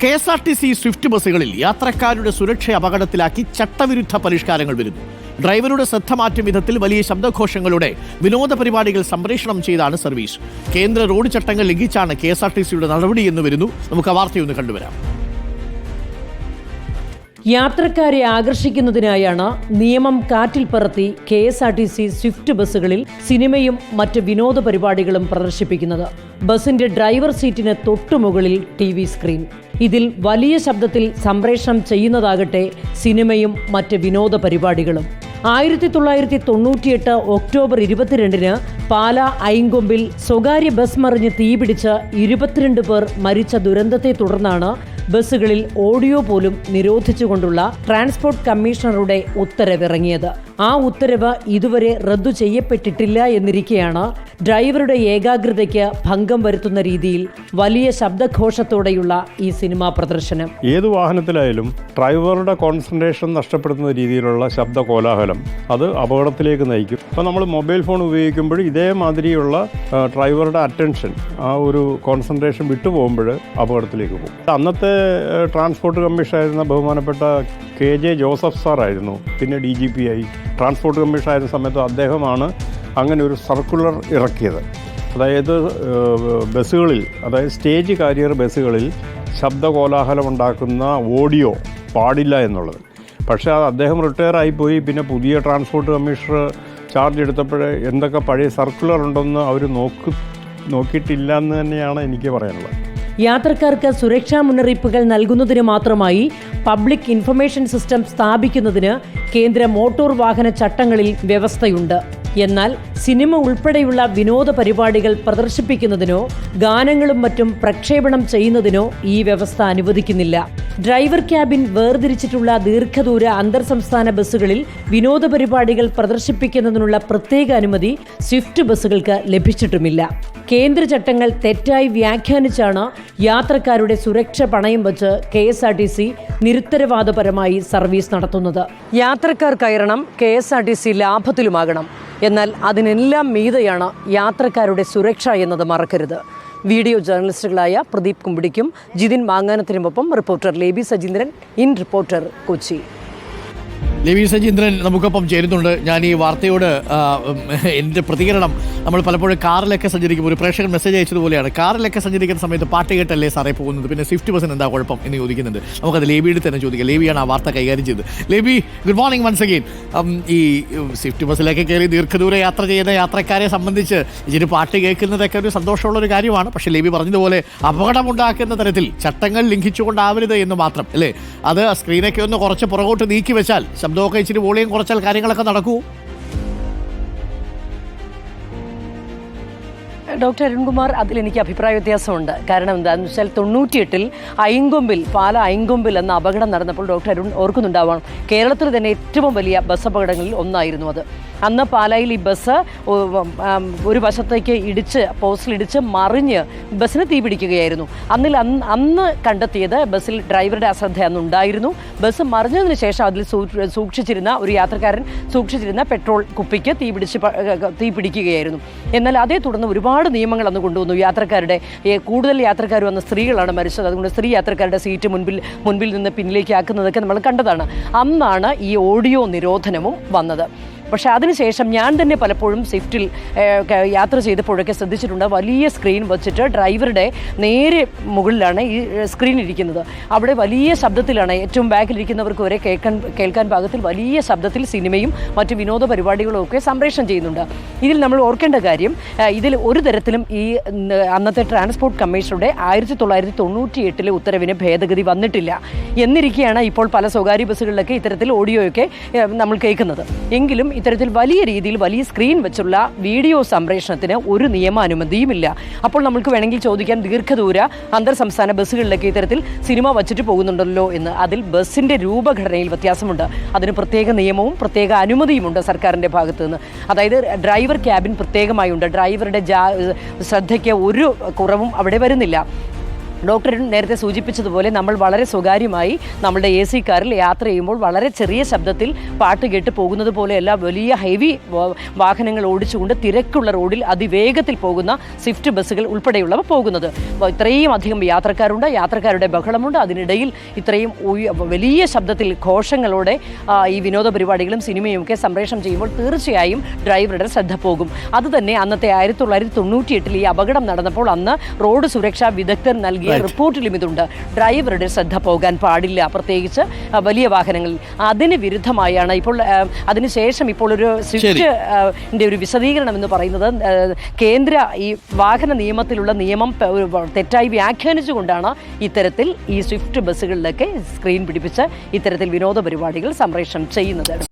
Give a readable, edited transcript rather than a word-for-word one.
KSRTC Swift ബസ്സുകളിൽ യാത്രക്കാരുടെ സുരക്ഷ അപകടത്തിലാക്കി ചട്ടവിരുദ്ധ പരിഷ്കാരങ്ങൾ വരുന്നു. ഡ്രൈവറുടെ ശ്രദ്ധ മാറ്റും വിധത്തിൽ വലിയ ശബ്ദഘോഷങ്ങളുടെ വിനോദ പരിപാടികൾ സംപ്രേഷണം ചെയ്താണ് സർവീസ്. കേന്ദ്ര റോഡ് ചട്ടങ്ങൾ ലംഘിച്ചാണ് KSRTCയുടെ നടപടി എന്ന് വരുന്നു. നമുക്ക് ആ വാർത്തയൊന്ന് കണ്ടുവരാം. യാത്രക്കാരെ ആകർഷിക്കുന്നതിനായാണ് നിയമം കാറ്റിൽ പറത്തി KSRTC സ്വിഫ്റ്റ് ബസ്സുകളിൽ സിനിമയും മറ്റ് വിനോദ പരിപാടികളും പ്രദർശിപ്പിക്കുന്നത്. ബസിന്റെ ഡ്രൈവർ സീറ്റിന് തൊട്ടുമുകളിൽ TV സ്ക്രീൻ. ഇതിൽ വലിയ ശബ്ദത്തിൽ സംപ്രേഷണം ചെയ്യുന്നതാകട്ടെ സിനിമയും മറ്റ് വിനോദ പരിപാടികളും. 1998 ഒക്ടോബർ 22 പാല ഐങ്കൊമ്പിൽ സ്വകാര്യ ബസ് മറിഞ്ഞ് തീപിടിച്ച് 22 പേർ മരിച്ച ദുരന്തത്തെ തുടർന്നാണ് ബസ്സുകളിൽ ഓഡിയോ പോലും നിരോധിച്ചുകൊണ്ടുള്ള ട്രാൻസ്പോർട്ട് കമ്മീഷണറുടെ ഉത്തരവിറങ്ങിയത്. ആ ഉത്തരവ് ഇതുവരെ റദ്ദു ചെയ്യപ്പെട്ടിട്ടില്ല എന്നിരിക്കെയാണ് ഡ്രൈവറുടെ ഏകാഗ്രതയ്ക്ക് ഭംഗം വരുത്തുന്ന രീതിയിൽ വലിയ ശബ്ദഘോഷത്തോടെയുള്ള ഈ സിനിമാ പ്രദർശനം. ഏത് വാഹനത്തിലായാലും ഡ്രൈവറുടെ കോൺസെൻട്രേഷൻ നഷ്ടപ്പെടുത്തുന്ന രീതിയിലുള്ള ശബ്ദ കോലാഹലം അത് അപകടത്തിലേക്ക് നയിക്കും. അപ്പോൾ നമ്മൾ മൊബൈൽ ഫോൺ ഉപയോഗിക്കുമ്പോൾ ഇതേമാതിരിയുള്ള ഡ്രൈവറുടെ അറ്റൻഷൻ, ആ ഒരു കോൺസെൻട്രേഷൻ വിട്ടുപോകുമ്പോൾ അപകടത്തിലേക്ക് പോകും. അന്നത്തെ ട്രാൻസ്പോർട്ട് കമ്മീഷനായിരുന്ന ബഹുമാനപ്പെട്ട KJ ജോസഫ് സാറായിരുന്നു. പിന്നെ DGP ആയി. ട്രാൻസ്പോർട്ട് കമ്മീഷനായിരുന്ന സമയത്ത് അദ്ദേഹമാണ് അങ്ങനെ ഒരു സർക്കുലർ ഇറക്കിയത്. അതായത് ബസ്സുകളിൽ, അതായത് സ്റ്റേജ് കാരിയർ ബസ്സുകളിൽ ശബ്ദ കോലാഹലം ഉണ്ടാക്കുന്ന ഓഡിയോ പാടില്ല എന്നുള്ളത്. പക്ഷേ അത് അദ്ദേഹം റിട്ടയർ ആയിപ്പോയി. പിന്നെ പുതിയ ട്രാൻസ്പോർട്ട് കമ്മീഷണർ ചാർജ് എടുത്തപ്പോൾ എന്തൊക്കെ പഴയ സർക്കുലർ ഉണ്ടെന്ന് അവർ നോക്കിയിട്ടില്ല എന്ന് തന്നെയാണ് എനിക്ക് പറയാനുള്ളത്. യാത്രക്കാർക്ക് സുരക്ഷാ മുന്നറിയിപ്പുകൾ നൽകുന്നതിന് മാത്രമായി പബ്ലിക് ഇൻഫർമേഷൻ സിസ്റ്റം സ്ഥാപിക്കുന്നതിന് കേന്ദ്ര മോട്ടോർ വാഹന ചട്ടങ്ങളിൽ വ്യവസ്ഥയുണ്ട്. എന്നാൽ സിനിമ ഉൾപ്പെടെയുള്ള വിനോദ പരിപാടികൾ പ്രദർശിപ്പിക്കുന്നതിനോ ഗാനങ്ങളും മറ്റും പ്രക്ഷേപണം ചെയ്യുന്നതിനോ ഈ വ്യവസ്ഥ അനുവദിക്കുന്നില്ല. ഡ്രൈവർ ക്യാബിൻ വേർതിരിച്ചിട്ടുള്ള ദീർഘദൂര അന്തർ സംസ്ഥാന ബസ്സുകളിൽ വിനോദ പരിപാടികൾ പ്രദർശിപ്പിക്കുന്നതിനുള്ള പ്രത്യേക അനുമതി സ്വിഫ്റ്റ് ബസ്സുകൾക്ക് ലഭിച്ചിട്ടുമില്ല. കേന്ദ്ര ചട്ടങ്ങൾ തെറ്റായി വ്യാഖ്യാനിച്ചാണ് യാത്രക്കാരുടെ സുരക്ഷ പണയം വച്ച് KSRTC നിരുത്തരവാദപരമായി സർവീസ് നടത്തുന്നത്. യാത്രക്കാർ കയറണം, KSRTC ലാഭത്തിലുമാകണം. എന്നാൽ അതിനെല്ലാം മീതെയാണ് യാത്രക്കാരുടെ സുരക്ഷ എന്നത് മറക്കരുത്. വീഡിയോ ജേർണലിസ്റ്റുകളായ പ്രദീപ് കുമ്പിടിക്കും ജിതിൻ മാങ്ങാനത്തിനുമൊപ്പം reporter Levi Sajeendran, in reporter, Kochi. Levi Sajeendran നമുക്കൊപ്പം ചേരുന്നുണ്ട്. ഞാൻ ഈ വാർത്തയോട് എൻ്റെ പ്രതികരണം, നമ്മൾ പലപ്പോഴും കാറിലൊക്കെ സഞ്ചരിക്കുമ്പോൾ ഒരു പ്രേക്ഷകൻ മെസ്സേജ് അയച്ചതുപോലെയാണ്. കാറിലൊക്കെ സഞ്ചരിക്കുന്ന സമയത്ത് പാട്ട് കേട്ടല്ലേ സാറേ പോകുന്നത്, പിന്നെ സ്വിഫ്റ്റ് ബസ്സിന് എന്താ കുഴപ്പം എന്ന് ചോദിക്കുന്നുണ്ട്. നമുക്കത് ലേബിയുടെ തന്നെ ചോദിക്കാം. ലേബിയാണ് ആ വാർത്ത കൈകാര്യം ചെയ്തത്. ലേബി, ഗുഡ് മോർണിംഗ് വൺസ് അഗെയിൻ. ഈ സ്വിഫ്റ്റ് ബസ്സിലൊക്കെ കയറി ദീർഘദൂര യാത്ര ചെയ്യുന്ന യാത്രക്കാരെ സംബന്ധിച്ച് ഇതിന് പാട്ട് കേൾക്കുന്നതൊക്കെ ഒരു സന്തോഷമുള്ളൊരു കാര്യമാണ്. പക്ഷേ ലേബി പറഞ്ഞതുപോലെ അപകടമുണ്ടാക്കുന്ന തരത്തിൽ ചട്ടങ്ങൾ ലംഘിച്ചുകൊണ്ടാവരുത് എന്ന് മാത്രം അല്ലേ? അത് സ്ക്രീനൊക്കെ ഒന്ന് കുറച്ച് പുറകോട്ട് നീക്കി വെച്ചാൽ, ശബ്ദമൊക്കെ ഇച്ചിരി വോളിയം കുറച്ചാൽ കാര്യങ്ങളൊക്കെ നടക്കൂ. ഡോക്ടർ അരുൺകുമാർ, അതിലെനിക്ക് അഭിപ്രായ വ്യത്യാസമുണ്ട്. കാരണം എന്താണെന്ന് വെച്ചാൽ 98 ഐങ്കൊമ്പിൽ, പാല ഐങ്കൊമ്പിൽ എന്ന അപകടം നടന്നപ്പോൾ ഡോക്ടർ അരുൺ ഓർക്കുന്നുണ്ടാവണം, കേരളത്തിൽ തന്നെ ഏറ്റവും വലിയ ബസ് അപകടങ്ങളിൽ ഒന്നായിരുന്നു അത്. അന്ന് പാലായിൽ ഈ ബസ് ഒരു വശത്തേക്ക് പോസ്റ്റിലിടിച്ച് മറിഞ്ഞ് ബസ്സിന് തീപിടിക്കുകയായിരുന്നു. അന്ന് കണ്ടെത്തിയത് ബസ്സിൽ ഡ്രൈവറുടെ അശ്രദ്ധ അന്നുണ്ടായിരുന്നു. ബസ് മറിഞ്ഞതിന് ശേഷം അതിൽ ഒരു യാത്രക്കാരൻ സൂക്ഷിച്ചിരുന്ന പെട്രോൾ കുപ്പിക്ക് തീ പിടിക്കുകയായിരുന്നു. എന്നാൽ അതേ തുടർന്ന് ഒരുപാട് നിയമങ്ങൾ അന്ന് കൊണ്ടുവന്നു. കൂടുതൽ യാത്രക്കാർ വന്ന സ്ത്രീകളാണ് മരിച്ചത്. അതുകൊണ്ട് സ്ത്രീ യാത്രക്കാരുടെ സീറ്റ് മുൻപിൽ നിന്ന് പിന്നിലേക്ക് ആക്കുന്നതൊക്കെ നമ്മൾ കണ്ടതാണ്. അന്നാണ് ഈ ഓഡിയോ നിരോധനവും വന്നത്. പക്ഷേ അതിനുശേഷം ഞാൻ തന്നെ പലപ്പോഴും സ്വിഫ്റ്റിൽ യാത്ര ചെയ്തപ്പോഴൊക്കെ ശ്രദ്ധിച്ചിട്ടുണ്ട്, വലിയ സ്ക്രീൻ വെച്ചിട്ട് ഡ്രൈവറുടെ നേരെ മുകളിലാണ് ഈ സ്ക്രീൻ ഇരിക്കുന്നത്. അവിടെ വലിയ ശബ്ദത്തിലാണ്, ഏറ്റവും ബാക്കിലിരിക്കുന്നവർക്ക് വരെ കേൾക്കാൻ പാകത്തിൽ വലിയ ശബ്ദത്തിൽ സിനിമയും മറ്റ് വിനോദ പരിപാടികളും ഒക്കെ സംപ്രേഷണം ചെയ്യുന്നുണ്ട്. ഇതിൽ നമ്മൾ ഓർക്കേണ്ട കാര്യം, ഇതിൽ ഒരു തരത്തിലും ഈ അന്നത്തെ ട്രാൻസ്പോർട്ട് കമ്മീഷണറുടെ 1998 ഉത്തരവിന് ഭേദഗതി വന്നിട്ടില്ല എന്നിരിക്കെയാണ് ഇപ്പോൾ പല സ്വകാര്യ ബസ്സുകളിലൊക്കെ ഇത്തരത്തിൽ ഓഡിയോയൊക്കെ നമ്മൾ കേൾക്കുന്നത്. എങ്കിലും ഇത്തരത്തിൽ വലിയ രീതിയിൽ വലിയ സ്ക്രീൻ വെച്ചുള്ള വീഡിയോ സംപ്രേഷണത്തിന് ഒരു നിയമാനുമതിയുമില്ല. അപ്പോൾ നമുക്ക് വേണമെങ്കിൽ ചോദിക്കാൻ, ദീർഘദൂര അന്തർ സംസ്ഥാന ബസ്സുകളിലൊക്കെ ഇത്തരത്തിൽ സിനിമ വച്ചിട്ട് പോകുന്നുണ്ടല്ലോ എന്ന്. അതിൽ ബസ്സിൻ്റെ രൂപഘടനയിൽ വ്യത്യാസമുണ്ട്. അതിന് പ്രത്യേക നിയമവും പ്രത്യേക അനുമതിയുമുണ്ട് സർക്കാരിൻ്റെ ഭാഗത്തു നിന്ന്. അതായത് ഡ്രൈവർ ക്യാബിൻ പ്രത്യേകമായുണ്ട്. ഡ്രൈവറുടെ ശ്രദ്ധയ്ക്ക് ഒരു കുറവും അവിടെ വരുന്നില്ല. ഡോക്ടർ നേരത്തെ സൂചിപ്പിച്ചതുപോലെ നമ്മൾ വളരെ സ്വകാര്യമായി നമ്മുടെ AC കാറിൽ യാത്ര ചെയ്യുമ്പോൾ വളരെ ചെറിയ ശബ്ദത്തിൽ പാട്ട് കേട്ട് പോകുന്നത് പോലെയല്ല വലിയ ഹെവി വാഹനങ്ങൾ ഓടിച്ചുകൊണ്ട് തിരക്കുള്ള റോഡിൽ അതിവേഗത്തിൽ പോകുന്ന സ്വിഫ്റ്റ് ബസ്സുകൾ ഉൾപ്പെടെയുള്ളവ പോകുന്നത്. ഇത്രയും അധികം യാത്രക്കാരുണ്ട്, യാത്രക്കാരുടെ ബഹളമുണ്ട്. അതിനിടയിൽ ഇത്രയും വലിയ ശബ്ദത്തിൽ ഘോഷങ്ങളോടെ ഈ വിനോദ പരിപാടികളും സിനിമയും ഒക്കെ സംപ്രേഷണം ചെയ്യുമ്പോൾ തീർച്ചയായും ഡ്രൈവറുടെ ശ്രദ്ധ പോകും. അതുതന്നെ അന്നത്തെ 1998 ഈ അപകടം നടന്നപ്പോൾ അന്ന് റോഡ് സുരക്ഷാ വിദഗ്ധർ നൽകിയ റിപ്പോർട്ടിലും ഇതുണ്ട്. ഡ്രൈവറുടെ ശ്രദ്ധ പോകാൻ പാടില്ല, പ്രത്യേകിച്ച് വലിയ വാഹനങ്ങളിൽ. അതിന് വിരുദ്ധമായാണ് ഇപ്പോൾ അതിനുശേഷം ഇപ്പോൾ ഒരു സ്വിഫ്റ്റിന്റെ ഒരു വിശദീകരണം എന്ന് പറയുന്നത് കേന്ദ്ര ഈ വാഹന നിയമത്തിലുള്ള നിയമം തെറ്റായി വ്യാഖ്യാനിച്ചുകൊണ്ടാണ് ഇത്തരത്തിൽ ഈ സ്വിഫ്റ്റ് ബസ്സുകളിലൊക്കെ സ്ക്രീൻ പിടിപ്പിച്ച് ഇത്തരത്തിൽ വിനോദ പരിപാടികൾ സംപ്രേഷണം ചെയ്യുന്നത്.